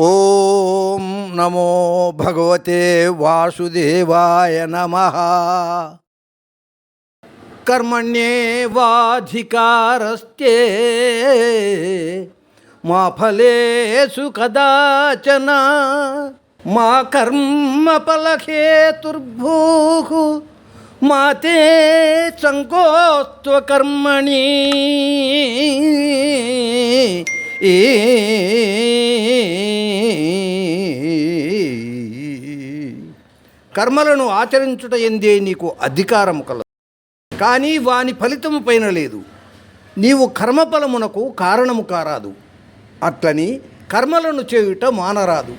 ఓం నమో భగవతే వాసుదేవాయ నమః. కర్మణ్యేవాధికారస్తే మా ఫలేషు కదాచన మా కర్మఫలహేతుర్భూః మా తే సంకోస్త్వకర్మణి. కర్మలను ఆచరించుట ఎందే నీకు అధికారము కలదు, కానీ వాని ఫలితము పైన లేదు. నీవు కర్మఫలమునకు కారణము కారాదు, అట్లని కర్మలను చేయుట మానరాదు.